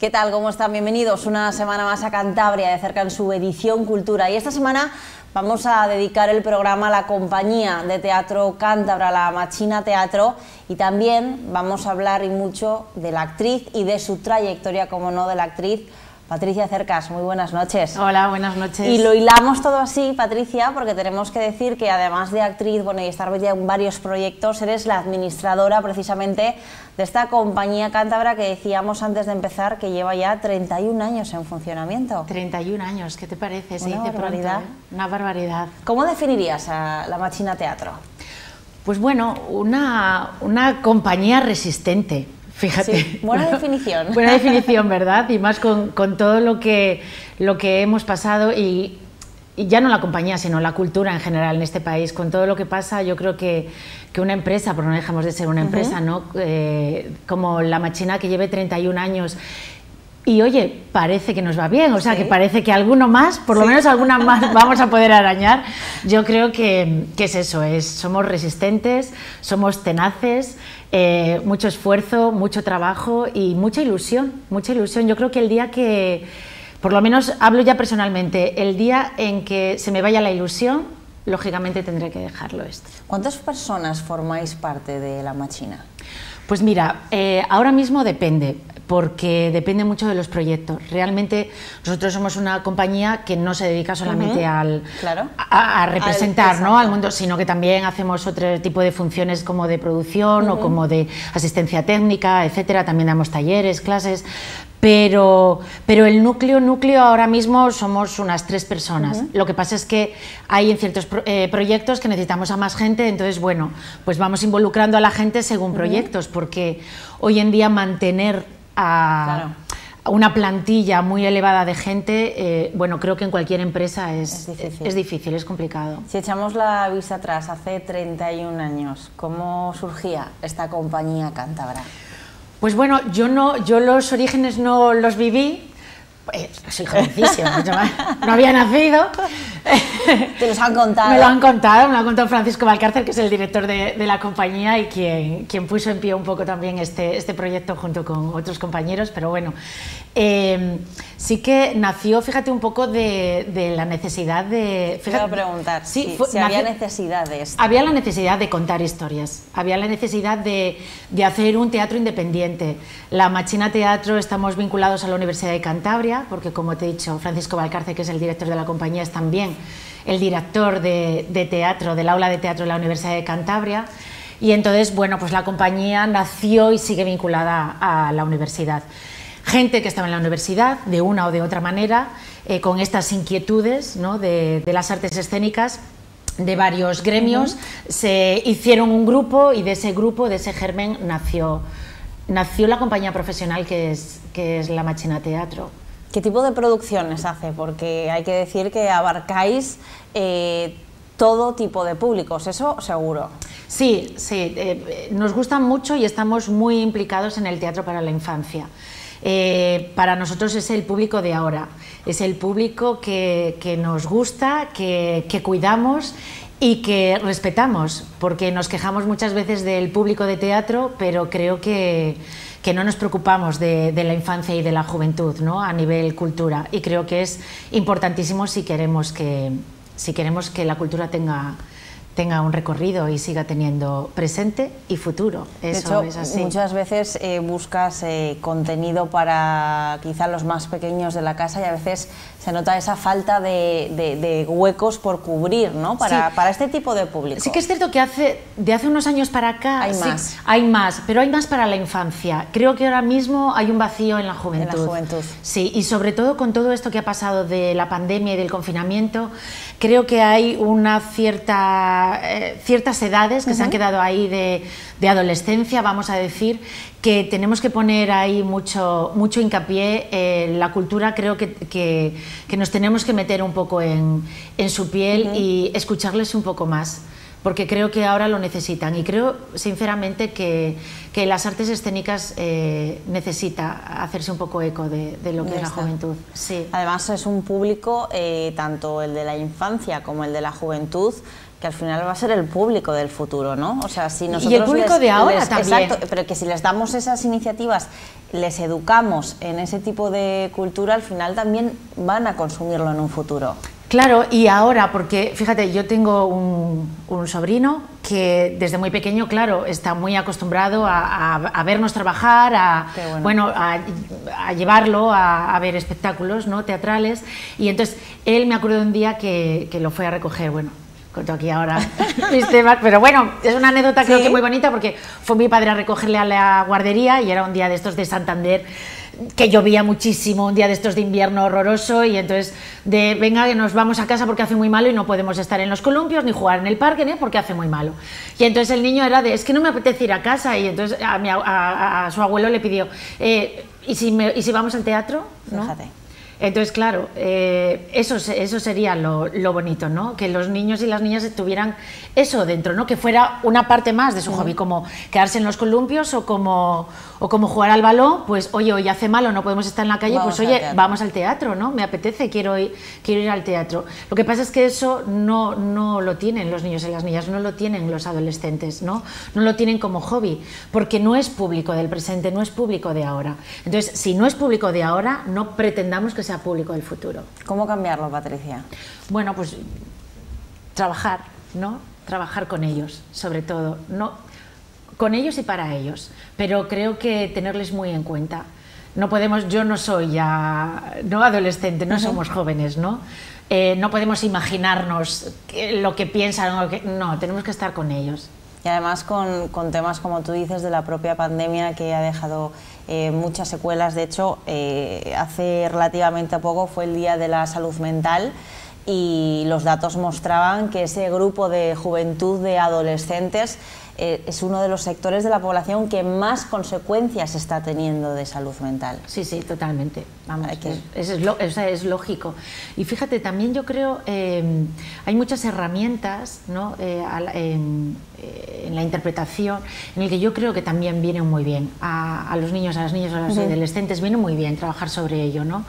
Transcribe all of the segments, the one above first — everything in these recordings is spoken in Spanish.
¿Qué tal? ¿Cómo están? Bienvenidos una semana más a Cantabria de cerca en su edición Cultura. Y esta semana vamos a dedicar el programa a la compañía de teatro cántabra, la Machina Teatro, y también vamos a hablar y mucho de la actriz y de su trayectoria, como no, de la actriz Patricia Cercas. Muy buenas noches. Hola, buenas noches. Y lo hilamos todo así, Patricia, porque tenemos que decir que además de actriz, bueno, y estar metida en varios proyectos, eres la administradora precisamente de esta compañía cántabra que decíamos antes de empezar que lleva ya 31 años en funcionamiento. 31 años, ¿qué te parece? Una barbaridad. Pronto, ¿eh? Una barbaridad. ¿Cómo definirías a la Machina Teatro? Pues bueno, una compañía resistente. Fíjate. Sí, buena definición. Buena definición, ¿verdad? Y más con todo lo que hemos pasado y ya no la compañía, sino la cultura en general en este país. Con todo lo que pasa, yo creo que una empresa, porque no dejamos de ser una empresa, ¿no? Como la Machina, que lleve 31 años. Y oye, parece que nos va bien, o sea, que parece que alguno más, por lo menos alguna más vamos a poder arañar. Yo creo que es eso, somos resistentes, somos tenaces, mucho esfuerzo, mucho trabajo y mucha ilusión, mucha ilusión. Yo creo que el día que, por lo menos hablo ya personalmente, el día en que se me vaya la ilusión, lógicamente tendré que dejarlo esto. ¿Cuántas personas formáis parte de la Machina? Pues mira, ahora mismo depende, porque depende mucho de los proyectos. Realmente nosotros somos una compañía que no se dedica solamente a representar, ¿no?, al mundo, sino que también hacemos otro tipo de funciones como de producción o como de asistencia técnica, etcétera. También damos talleres, clases. Pero el núcleo ahora mismo somos unas 3 personas. Lo que pasa es que hay en ciertos proyectos que necesitamos a más gente, entonces bueno, pues vamos involucrando a la gente según proyectos, porque hoy en día mantener a una plantilla muy elevada de gente, bueno, creo que en cualquier empresa es difícil, es complicado. Si echamos la vista atrás, hace 31 años, ¿cómo surgía esta compañía cántabra? Pues bueno, yo los orígenes no los viví, soy jovencísima, no había nacido. ¿Te los han contado? Me lo han contado Francisco Valcárcel, que es el director de la compañía y quien puso en pie un poco también este proyecto junto con otros compañeros, pero bueno, sí que nació, fíjate, un poco de la necesidad de... Te iba a preguntar si había necesidad de esto. Había la necesidad de contar historias, había la necesidad de hacer un teatro independiente. La Machina Teatro estamos vinculados a la Universidad de Cantabria, porque como te he dicho, Francisco Valcárcel, que es el director de la compañía, es también el director de teatro, del aula de teatro de la Universidad de Cantabria, y entonces, bueno, pues la compañía nació y sigue vinculada a la universidad. Gente que estaba en la universidad, de una o de otra manera, con estas inquietudes, ¿no?, de las artes escénicas, de varios gremios, se hicieron un grupo y de ese germen nació la compañía profesional que es la Machina Teatro. ¿Qué tipo de producciones hace? Porque hay que decir que abarcáis todo tipo de públicos, eso seguro. Sí, nos gustan mucho y estamos muy implicados en el teatro para la infancia. Para nosotros es el público de ahora, es el público que nos gusta, que cuidamos y que respetamos, porque nos quejamos muchas veces del público de teatro, pero creo que no nos preocupamos de la infancia y de la juventud, ¿no?, a nivel cultura, y creo que es importantísimo si queremos que la cultura tenga un recorrido y siga teniendo presente y futuro. Eso de hecho, es así. Muchas veces buscas contenido para quizá los más pequeños de la casa y a veces se nota esa falta de huecos por cubrir, ¿no?, para este tipo de público. Sí que es cierto que de hace unos años para acá hay más, pero hay más para la infancia. Creo que ahora mismo hay un vacío en la juventud. En la juventud. Sí, y sobre todo con todo esto que ha pasado de la pandemia y del confinamiento, creo que hay una ciertas edades que se han quedado ahí de adolescencia, vamos a decir, que tenemos que poner ahí mucho hincapié. La cultura, creo que nos tenemos que meter un poco en su piel y escucharles un poco más, porque creo que ahora lo necesitan, y creo sinceramente que las artes escénicas necesita hacerse un poco eco de lo que es la juventud. Sí. Además es un público, tanto el de la infancia como el de la juventud, que al final va a ser el público del futuro, ¿no? O sea, si nosotros y el público de ahora también. Exacto, pero que si les damos esas iniciativas, les educamos en ese tipo de cultura, al final también van a consumirlo en un futuro. Claro, y ahora, porque fíjate, yo tengo un sobrino que desde muy pequeño, claro, está muy acostumbrado a vernos trabajar, a llevarlo a ver espectáculos, ¿no?, teatrales, y entonces él me acuerdo de un día que lo fue a recoger, bueno, cuento aquí ahora mis temas, pero bueno, es una anécdota creo que muy bonita porque fue mi padre a recogerle a la guardería y era un día de estos de Santander, que llovía muchísimo, un día de estos de invierno horroroso, y entonces venga que nos vamos a casa porque hace muy malo y no podemos estar en los columpios ni jugar en el parque, ¿no?, porque hace muy malo. Y entonces el niño era es que no me apetece ir a casa, y entonces a su abuelo le pidió, ¿y si vamos al teatro? ¿No? Fíjate. Entonces, claro, eso sería lo bonito, ¿no? Que los niños y las niñas tuvieran eso dentro, ¿no? Que fuera una parte más de su hobby, como quedarse en los columpios o como jugar al balón, pues oye, hoy hace malo, no podemos estar en la calle, pues oye, vamos al teatro, ¿no? Me apetece, quiero ir al teatro. Lo que pasa es que eso no lo tienen los niños y las niñas, no lo tienen los adolescentes, ¿no? No lo tienen como hobby, porque no es público del presente, no es público de ahora. Entonces, si no es público de ahora, no pretendamos que sea público del futuro. ¿Cómo cambiarlo, Patricia? Bueno, pues trabajar, ¿no? Trabajar con ellos, sobre todo, no con ellos y para ellos, pero creo que tenerles muy en cuenta. No podemos, yo no soy ya no adolescente, no somos jóvenes, ¿no? No podemos imaginarnos lo que piensan, no, tenemos que estar con ellos. Y además con temas, como tú dices, de la propia pandemia, que ha dejado muchas secuelas. De hecho, hace relativamente poco fue el Día de la Salud Mental y los datos mostraban que ese grupo de juventud, de adolescentes, es uno de los sectores de la población que más consecuencias está teniendo de salud mental. Sí, sí, totalmente. Vamos, es lógico. Y fíjate, también yo creo hay muchas herramientas, ¿no?, en la interpretación, en el que yo creo que también vienen muy bien a los niños, a las niñas, a los adolescentes, viene muy bien trabajar sobre ello, ¿no?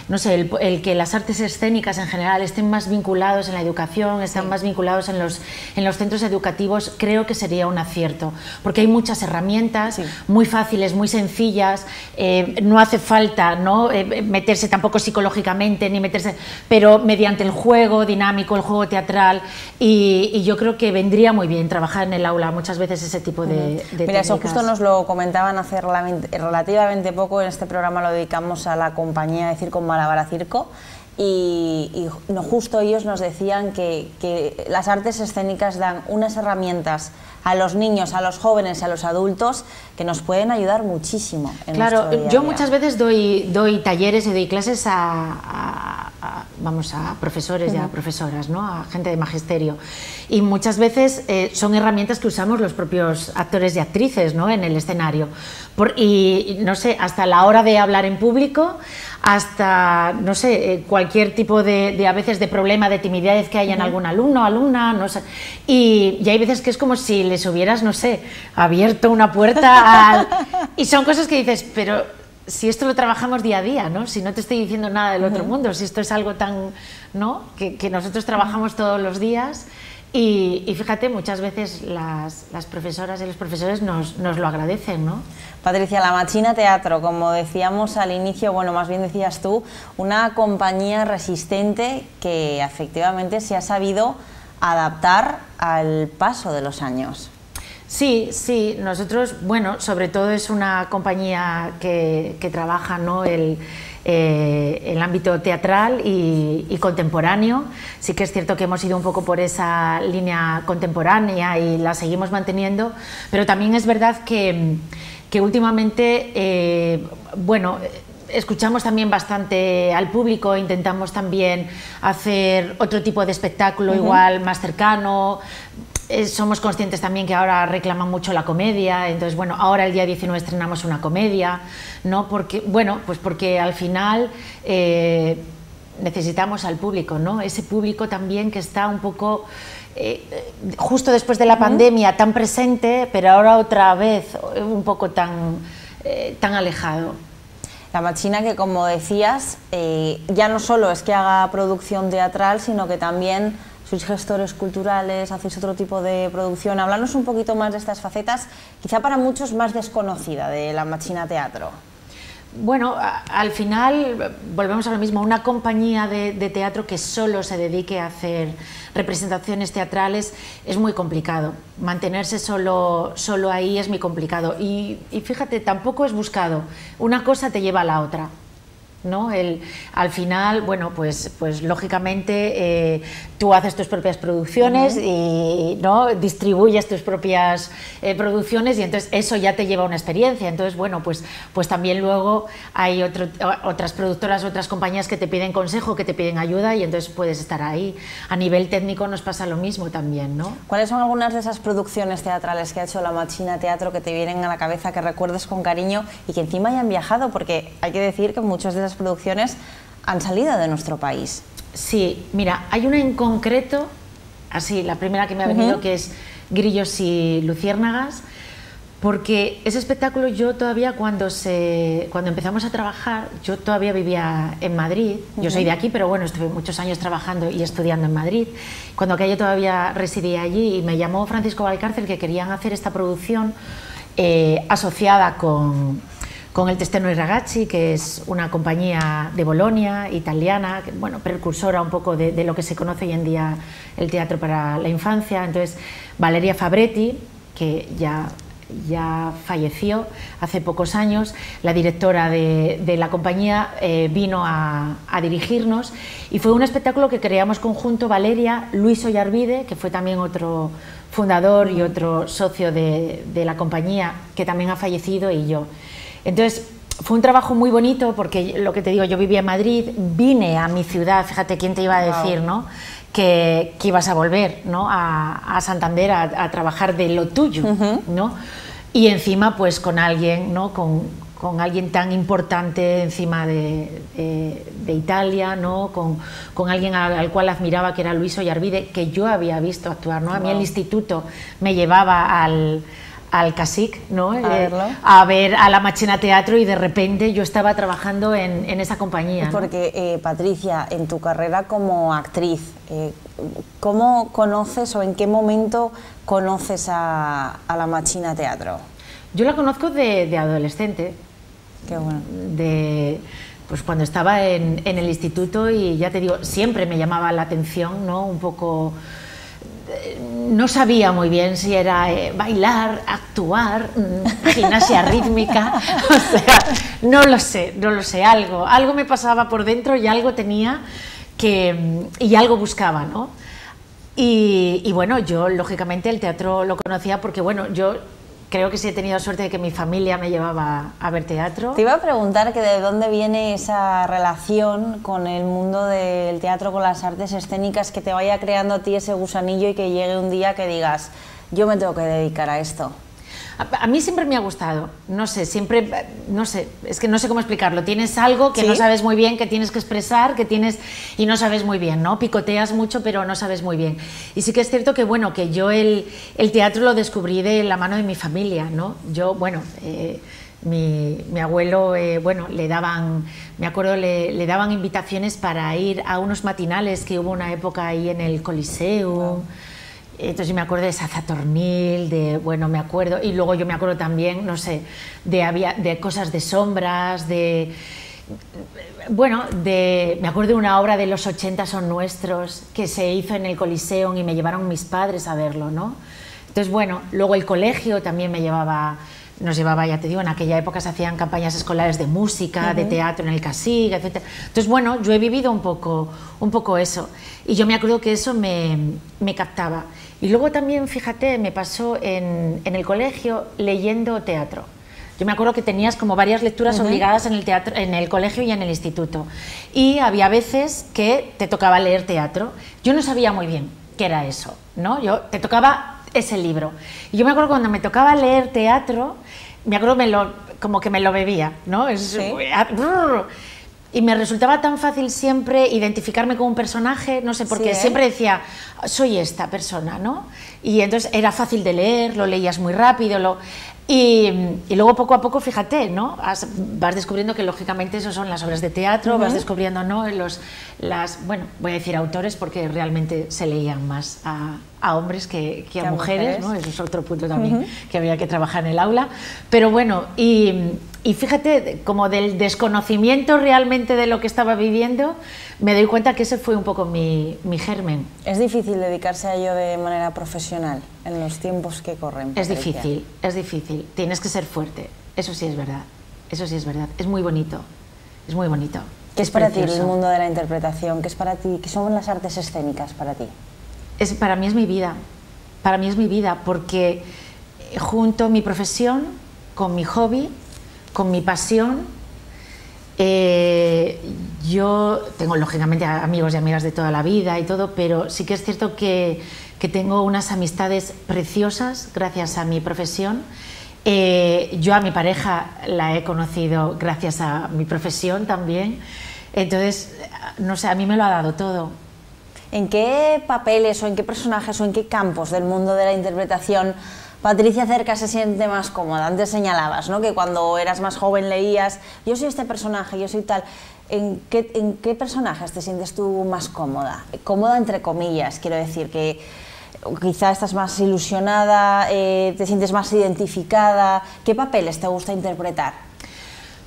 No sé, el que las artes escénicas en general estén más vinculados en la educación, están más vinculados en los centros educativos, creo que sería un acierto, porque hay muchas herramientas muy fáciles, muy sencillas, no hace falta, ¿no?, meterse tampoco psicológicamente, ni meterse, pero mediante el juego dinámico, el juego teatral, y yo creo que vendría muy bien trabajar en el aula muchas veces ese tipo de Mira, técnicas. eso justo nos lo comentaban hace relativamente poco, en este programa lo dedicamos a la compañía de circo Malabar Circo, y justo ellos nos decían que las artes escénicas dan unas herramientas a los niños, a los jóvenes, a los adultos, que nos pueden ayudar muchísimo en nuestro día a día. Yo muchas veces doy talleres y doy clases a profesores y a profesoras, ¿no?, a gente de magisterio, y muchas veces son herramientas que usamos los propios actores y actrices, ¿no?, en el escenario, y no sé, hasta la hora de hablar en público, hasta, no sé, cualquier tipo de a veces de problema, de timidez que haya en algún alumno, alumna, no sé, y hay veces que es como si les hubieras, no sé, abierto una puerta y son cosas que dices, pero si esto lo trabajamos día a día, ¿no? Si no te estoy diciendo nada del otro mundo, si esto es algo tan, ¿no?, que nosotros trabajamos todos los días. Y fíjate, muchas veces las profesoras y los profesores nos lo agradecen, ¿no? Patricia, La Machina Teatro, como decíamos al inicio, bueno, más bien decías tú, una compañía resistente que efectivamente se ha sabido adaptar al paso de los años. Sí, sí, nosotros, bueno, sobre todo es una compañía que trabaja, ¿no?, el ámbito teatral y contemporáneo. Sí que es cierto que hemos ido un poco por esa línea contemporánea y la seguimos manteniendo, pero también es verdad que últimamente, bueno, escuchamos también bastante al público, intentamos también hacer otro tipo de espectáculo igual, más cercano. Somos conscientes también que ahora reclaman mucho la comedia, entonces bueno, ahora el día 19 estrenamos una comedia, ¿no? Porque, bueno, pues porque al final necesitamos al público, ¿no? Ese público también que está un poco justo después de la pandemia tan presente, pero ahora otra vez un poco tan alejado. La Machina, que como decías, ya no solo es que haga producción teatral, sino que también es sois gestores culturales, hacéis otro tipo de producción. Háblanos un poquito más de estas facetas, quizá para muchos más desconocida, de la Machina Teatro. Bueno, al final volvemos a lo mismo, una compañía de teatro que solo se dedique a hacer representaciones teatrales es muy complicado, mantenerse solo ahí es muy complicado y fíjate, tampoco es buscado, una cosa te lleva a la otra. ¿No? Al final, bueno, pues lógicamente tú haces tus propias producciones y ¿no? distribuyes tus propias producciones y entonces eso ya te lleva a una experiencia. Entonces, bueno, pues también luego hay otras productoras, otras compañías que te piden consejo, que te piden ayuda y entonces puedes estar ahí. A nivel técnico nos pasa lo mismo también, ¿no? ¿Cuáles son algunas de esas producciones teatrales que ha hecho la Machina Teatro que te vienen a la cabeza, que recuerdes con cariño y que encima hayan viajado? Porque hay que decir que muchas de esas producciones han salido de nuestro país. Sí, mira, hay una en concreto, así, la primera que me ha venido, que es Grillos y Luciérnagas, porque ese espectáculo yo todavía cuando empezamos a trabajar, yo todavía vivía en Madrid, yo soy de aquí, pero bueno, estuve muchos años trabajando y estudiando en Madrid, cuando aquello todavía residía allí y me llamó Francisco Valcárcel que querían hacer esta producción asociada con el Testeno y Ragazzi, que es una compañía de Bolonia, italiana, bueno, precursora un poco de lo que se conoce hoy en día el teatro para la infancia. Entonces, Valeria Fabretti, que ya falleció hace pocos años, la directora de la compañía, vino a dirigirnos y fue un espectáculo que creamos conjunto Valeria, Luis Ollarvide, que fue también otro fundador y otro socio de la compañía, que también ha fallecido, y yo. Entonces, fue un trabajo muy bonito porque, lo que te digo, yo vivía en Madrid, vine a mi ciudad, fíjate quién te iba a decir, ¿no? Que ibas a volver, ¿no? a Santander a trabajar de lo tuyo, ¿no? Y encima, pues con alguien, ¿no? Con alguien tan importante encima de Italia, ¿no? Con alguien al cual admiraba, que era Luis Ollarvide, que yo había visto actuar, ¿no? A mí el instituto me llevaba al Casic, ¿no? A ver a la Machina Teatro y de repente yo estaba trabajando en esa compañía, ¿no? Porque, Patricia, en tu carrera como actriz, ¿cómo conoces o en qué momento conoces a la Machina Teatro? Yo la conozco de adolescente. Qué bueno. Pues cuando estaba en el instituto, y ya te digo, siempre me llamaba la atención, ¿no? Un poco... No sabía muy bien si era bailar, actuar, gimnasia rítmica, o sea, no lo sé, algo me pasaba por dentro y algo tenía y algo buscaba, ¿no? Y bueno, yo lógicamente el teatro lo conocía porque, bueno, yo creo que sí he tenido suerte de que mi familia me llevaba a ver teatro. Te iba a preguntar que de dónde viene esa relación con el mundo del teatro, con las artes escénicas, que te vaya creando a ti ese gusanillo y que llegue un día que digas, yo me tengo que dedicar a esto. A mí siempre me ha gustado, no sé, siempre, no sé, es que no sé cómo explicarlo, tienes algo que no sabes muy bien, que tienes que expresar, y no sabes muy bien, ¿no? Picoteas mucho, pero no sabes muy bien. Y sí que es cierto que, bueno, que yo el teatro lo descubrí de la mano de mi familia, ¿no? Yo, bueno, mi abuelo, bueno, le daban invitaciones para ir a unos matinales que hubo una época ahí en el Coliseum. Wow. Entonces me acuerdo de Sazatornil, bueno, me acuerdo, y luego yo me acuerdo también, no sé, de cosas de sombras, bueno, me acuerdo de una obra de los 80 son nuestros, que se hizo en el Coliseum y me llevaron mis padres a verlo, ¿no? Entonces, bueno, luego el colegio también nos llevaba, ya te digo, en aquella época se hacían campañas escolares de música, de teatro en el Casic, etc. Entonces, bueno, yo he vivido un poco eso, y yo me acuerdo que eso me captaba. Y luego también, fíjate, me pasó en el colegio leyendo teatro. Yo me acuerdo que tenías como varias lecturas obligadas en el teatro, en el colegio y en el instituto, y había veces que te tocaba leer teatro. Yo no sabía muy bien qué era eso, ¿no? Te tocaba ese libro. Y yo me acuerdo cuando me tocaba leer teatro, me acuerdo como que me lo bebía, ¿no? ¿Sí? Y me resultaba tan fácil siempre identificarme con un personaje, no sé, porque siempre decía, soy esta persona, ¿no? Y entonces era fácil de leer, lo leías muy rápido, Y luego poco a poco, fíjate, ¿no? Vas descubriendo que lógicamente eso son las obras de teatro, vas descubriendo, ¿no? Bueno, voy a decir autores porque realmente se leían más a hombres que a mujeres, ¿no? Eso es otro punto también que había que trabajar en el aula. Pero bueno, y fíjate, como del desconocimiento realmente de lo que estaba viviendo, me doy cuenta que ese fue un poco mi germen. ¿Es difícil dedicarse a ello de manera profesional en los tiempos que corren, Patricia? Es difícil. Tienes que ser fuerte. Eso sí es verdad. Eso sí es verdad. Es muy bonito. Es muy bonito. ¿Qué es para ti el mundo de la interpretación? ¿Qué es para ti? ¿Qué son las artes escénicas para ti? Para mí es mi vida. Para mí es mi vida porque junto mi profesión con mi hobby, con mi pasión. Yo tengo lógicamente amigos y amigas de toda la vida y todo, pero sí que es cierto que tengo unas amistades preciosas gracias a mi profesión. Yo a mi pareja la he conocido gracias a mi profesión también. Entonces, no sé, a mí me lo ha dado todo. ¿En qué papeles o en qué personajes o en qué campos del mundo de la interpretación Patricia Cercas se siente más cómoda? Antes señalabas, ¿no?, que cuando eras más joven leías, yo soy este personaje, yo soy tal. ¿En qué personajes te sientes tú más cómoda? Cómoda entre comillas, quiero decir, que quizá estás más ilusionada, te sientes más identificada. ¿Qué papeles te gusta interpretar?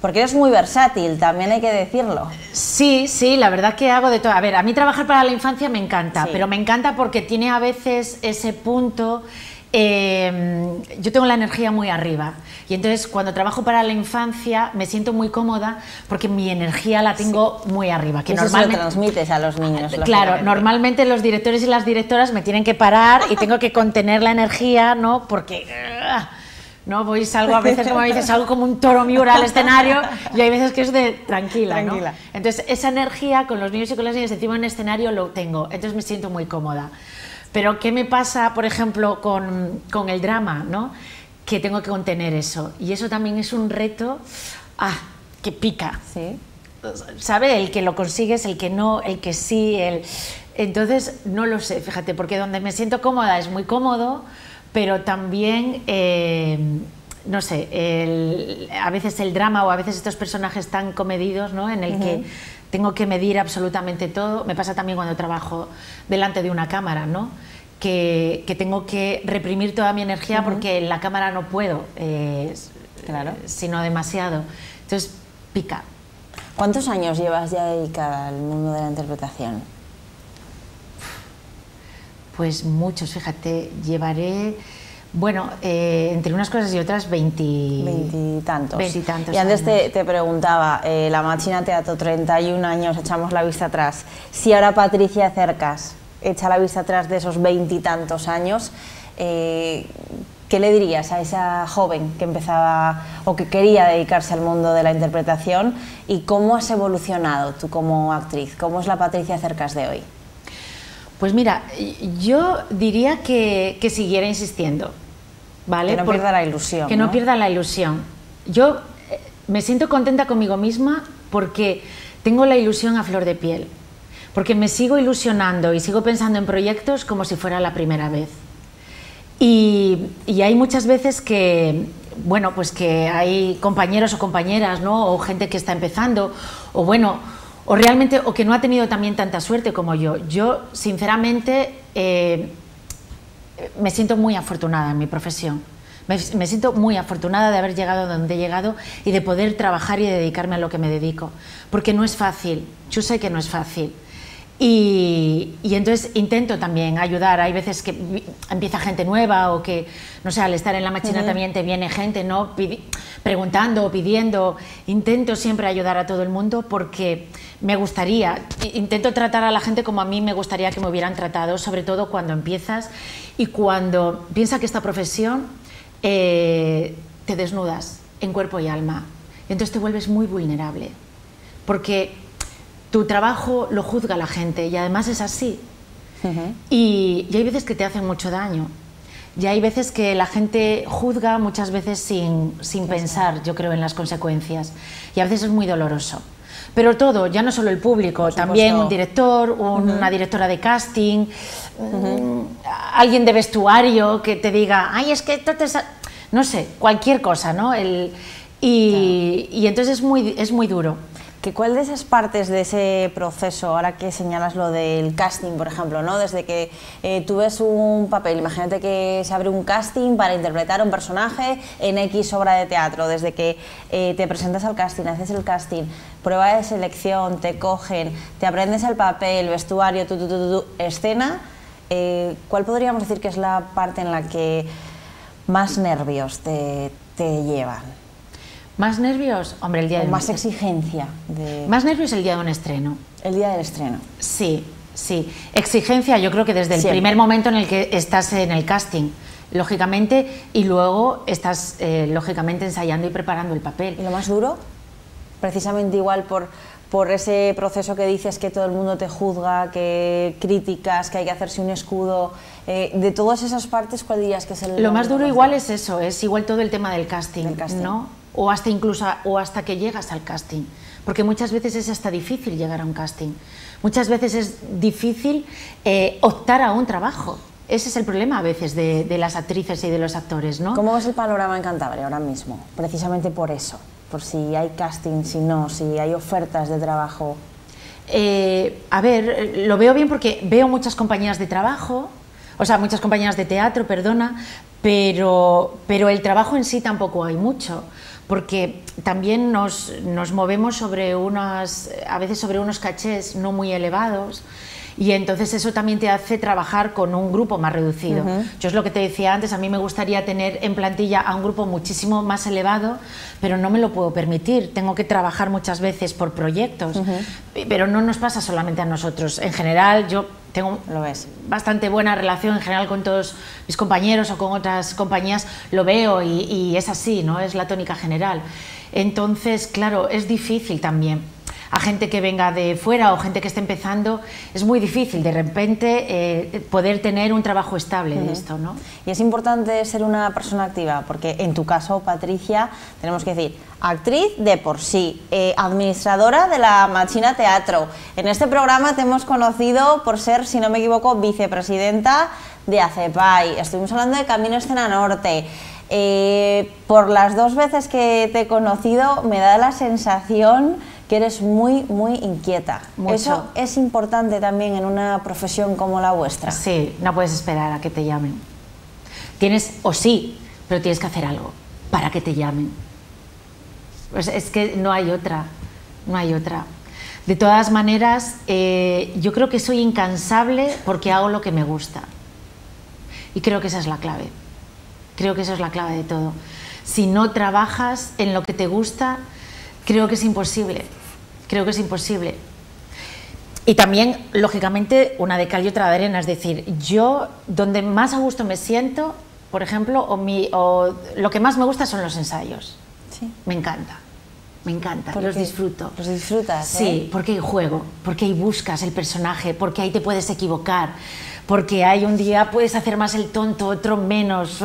Porque eres muy versátil, también hay que decirlo. Sí, la verdad que hago de todo. A ver, a mí trabajar para la infancia me encanta, pero me encanta porque tiene a veces ese punto. Yo tengo la energía muy arriba y entonces cuando trabajo para la infancia me siento muy cómoda porque mi energía la tengo muy arriba. Que eso normalmente se lo transmites a los niños. Claro, normalmente los directores y las directoras me tienen que parar y tengo que contener la energía, ¿no? Porque no salgo a veces, como dices, salgo como un toro Miura al escenario y hay veces que es de tranquila, ¿no? Entonces esa energía con los niños y con las niñas encima en el escenario lo tengo, entonces me siento muy cómoda. Pero ¿qué me pasa, por ejemplo, con el drama, ¿no? Que tengo que contener eso. Y eso también es un reto que pica. Sí. ¿Sabe? El que lo consigues, el que no, el que sí. Entonces, no lo sé, fíjate, porque donde me siento cómoda es muy cómodo, pero también, no sé, a veces el drama o a veces estos personajes tan comedidos, ¿no? En el que tengo que medir absolutamente todo. Me pasa también cuando trabajo delante de una cámara, ¿no? Que tengo que reprimir toda mi energía porque en la cámara no puedo, sino demasiado. Entonces, pica. ¿Cuántos años llevas ya dedicada al mundo de la interpretación? Pues muchos, fíjate, llevaré... Bueno, entre unas cosas y otras, 20 y tantos. Y antes te preguntaba, la Machina Teatro, 31 años, echamos la vista atrás. Si ahora Patricia Cercas echa la vista atrás de esos 20 y tantos años, ¿qué le dirías a esa joven que empezaba o que quería dedicarse al mundo de la interpretación? ¿Y cómo has evolucionado tú como actriz? ¿Cómo es la Patricia Cercas de hoy? Pues mira, yo diría que siguiera insistiendo, ¿vale? Que no pierda la ilusión. Que no pierda la ilusión. Yo me siento contenta conmigo misma porque tengo la ilusión a flor de piel, porque me sigo ilusionando y sigo pensando en proyectos como si fuera la primera vez. Y hay muchas veces que, bueno, pues que hay compañeros o compañeras, ¿no? O gente que está empezando, o bueno... O realmente, o que no ha tenido también tanta suerte como yo. Yo, sinceramente, me siento muy afortunada en mi profesión. Me siento muy afortunada de haber llegado donde he llegado y de poder trabajar y dedicarme a lo que me dedico. Porque no es fácil, yo sé que no es fácil. Y entonces intento también ayudar. Hay veces que empieza gente nueva o que, no sé, al estar en la Machina también te viene gente, ¿no? Preguntando o pidiendo. Intento siempre ayudar a todo el mundo porque me gustaría, intento tratar a la gente como a mí me gustaría que me hubieran tratado, sobre todo cuando empiezas y cuando piensas que esta profesión te desnudas en cuerpo y alma. Y entonces te vuelves muy vulnerable porque tu trabajo lo juzga la gente y además es así. Y hay veces que te hacen mucho daño. Y hay veces que la gente juzga muchas veces sin pensar, yo creo, en las consecuencias. Y a veces es muy doloroso. Pero todo, ya no solo el público, también un director, una directora de casting, alguien de vestuario que te diga, ay, es que esto te... no sé, cualquier cosa, ¿no? Y entonces es muy duro. ¿Cuál de esas partes de ese proceso, ahora que señalas lo del casting, por ejemplo, ¿no? Desde que tú ves un papel, imagínate que se abre un casting para interpretar un personaje en X obra de teatro, desde que te presentas al casting, haces el casting, prueba de selección, te cogen, te aprendes el papel, vestuario, escena, ¿cuál podríamos decir que es la parte en la que más nervios te llevan? ¿Más nervios? Hombre, el día de más exigencia. Más nervios el día de un estreno. El día del estreno. Sí, sí. Exigencia yo creo que desde el primer momento en el que estás en el casting, lógicamente, y luego estás, lógicamente, ensayando y preparando el papel. ¿Y lo más duro? Precisamente igual por ese proceso que dices que todo el mundo te juzga, que críticas, que hay que hacerse un escudo. De todas esas partes, ¿cuál dirías que es el...? Lo más duro igual es eso, es igual todo el tema del casting, ¿no? O hasta que llegas al casting, porque muchas veces es hasta difícil llegar a un casting, muchas veces es difícil optar a un trabajo. Ese es el problema a veces de las actrices y de los actores, ¿no? ¿Cómo ves el panorama en Cantabria ahora mismo? Precisamente por eso, por si hay casting, si no, si hay ofertas de trabajo. A ver, lo veo bien porque veo muchas compañías de trabajo, o sea, muchas compañías de teatro, perdona, pero el trabajo en sí tampoco hay mucho, porque también nos movemos a veces sobre unos cachés no muy elevados, y entonces eso también te hace trabajar con un grupo más reducido. Yo es lo que te decía antes, a mí me gustaría tener en plantilla a un grupo muchísimo más elevado, pero no me lo puedo permitir, tengo que trabajar muchas veces por proyectos, pero no nos pasa solamente a nosotros. En general yo tengo bastante buena relación en general con todos mis compañeros o con otras compañías, lo veo y es así, ¿no? Es la tónica general. Entonces, claro, es difícil también. A gente que venga de fuera o gente que esté empezando, es muy difícil de repente poder tener un trabajo estable de esto, ¿no? Y es importante ser una persona activa, porque en tu caso, Patricia, tenemos que decir, actriz de por sí, administradora de la Machina Teatro. En este programa te hemos conocido por ser, si no me equivoco, vicepresidenta de ACEPAI. Estuvimos hablando de Camino Escena Norte. Por las 2 veces que te he conocido, me da la sensación que eres muy, muy inquieta. Mucho. Eso es importante también en una profesión como la vuestra. Sí, no puedes esperar a que te llamen. Pero tienes que hacer algo para que te llamen. Pues es que no hay otra, no hay otra. De todas maneras, yo creo que soy incansable porque hago lo que me gusta. Y creo que esa es la clave. Creo que esa es la clave de todo. Si no trabajas en lo que te gusta, creo que es imposible. Creo que es imposible. Y también, lógicamente, una de cal y otra de arena. Es decir, yo, donde más a gusto me siento, por ejemplo, o lo que más me gusta son los ensayos. Sí. Me encanta. Me encanta, los disfruto. ¿Los disfrutas? Sí, porque hay juego, porque ahí buscas el personaje, porque ahí te puedes equivocar, porque ahí un día puedes hacer más el tonto, otro menos,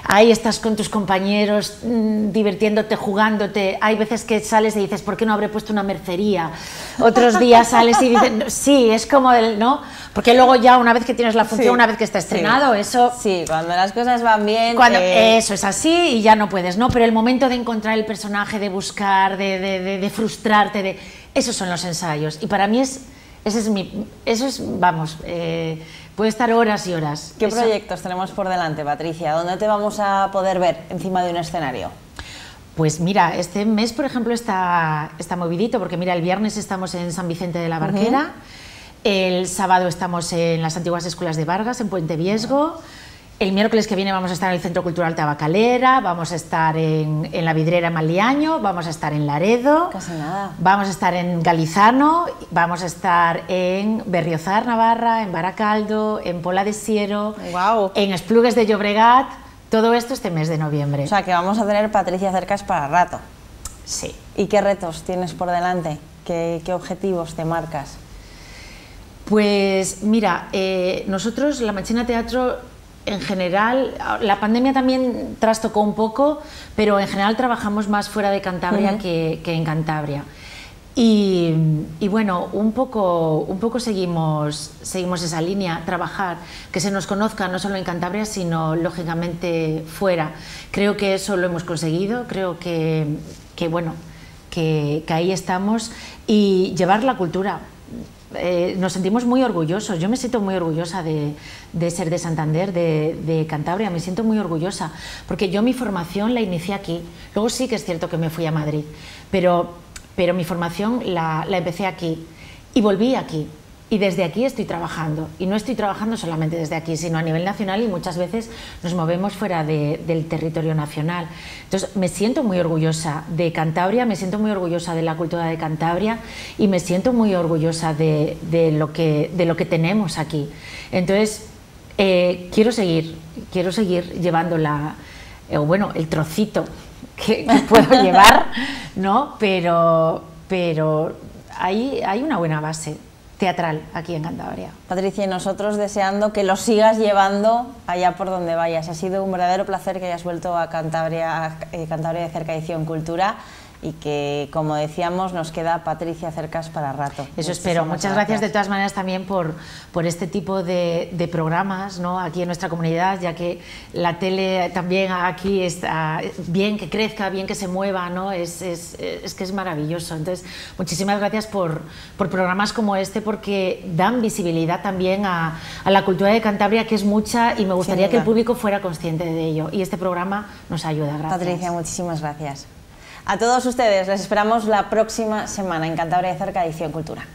ahí estás con tus compañeros divirtiéndote, jugándote. Hay veces que sales y dices, ¿por qué no habré puesto una mercería? Otros días sales y dices, sí, es como ¿no? Porque luego ya una vez que tienes la función, una vez que está estrenado, eso... Sí, cuando las cosas van bien... Eso es así y ya no puedes, ¿no? Pero el momento de encontrar el personaje, de buscar, de frustrarte, esos son los ensayos. Y para mí vamos, puede estar horas y horas. ¿Qué proyectos tenemos por delante, Patricia? ¿Dónde te vamos a poder ver encima de un escenario? Pues mira, este mes, por ejemplo, está movidito, porque mira, el viernes estamos en San Vicente de la Barquera, el sábado estamos en las antiguas escuelas de Vargas, en Puente Viesgo, el miércoles que viene vamos a estar en el Centro Cultural Tabacalera, vamos a estar en La Vidrera, en Maliaño, vamos a estar en Laredo, casi nada. Vamos a estar en Galizano, vamos a estar en Berriozar, Navarra, en Baracaldo, en Pola de Siero, en Esplugues de Llobregat, todo esto este mes de noviembre. O sea que vamos a tener Patricia Cercas para rato. Sí. ¿Y qué retos tienes por delante? ¿Qué objetivos te marcas? Pues mira, nosotros, la Machina Teatro, en general, la pandemia también trastocó un poco, pero en general trabajamos más fuera de Cantabria que en Cantabria. Y bueno, un poco seguimos esa línea, trabajar, que se nos conozca no solo en Cantabria, sino lógicamente fuera. Creo que eso lo hemos conseguido, creo que ahí estamos, y llevar la cultura. Nos sentimos muy orgullosos, yo me siento muy orgullosa de ser de Santander, de Cantabria, me siento muy orgullosa, porque yo mi formación la inicié aquí, luego sí que es cierto que me fui a Madrid, pero mi formación la empecé aquí y volví aquí, y desde aquí estoy trabajando, y no estoy trabajando solamente desde aquí, sino a nivel nacional, y muchas veces nos movemos fuera del territorio nacional. Entonces me siento muy orgullosa de Cantabria, me siento muy orgullosa de la cultura de Cantabria, y me siento muy orgullosa de lo que tenemos aquí. Entonces quiero seguir llevando el trocito que puedo llevar, ¿no? Pero hay una buena base teatral aquí en Cantabria. Patricia, y nosotros deseando que lo sigas llevando allá por donde vayas. Ha sido un verdadero placer que hayas vuelto a Cantabria, Cantabria de Cerca Edición Cultura, y que, como decíamos, nos queda Patricia Cercas para rato. Eso espero. Muchas gracias de todas maneras también por este tipo de programas, ¿no?, aquí en nuestra comunidad, ya que la tele también aquí está bien que crezca, bien que se mueva, ¿no? Es que es maravilloso. Entonces, muchísimas gracias por programas como este, porque dan visibilidad también a la cultura de Cantabria, que es mucha, y me gustaría que el público fuera consciente de ello, y este programa nos ayuda. Gracias. Patricia, muchísimas gracias. A todos ustedes les esperamos la próxima semana en Cantabria de Cerca Edición Cultura.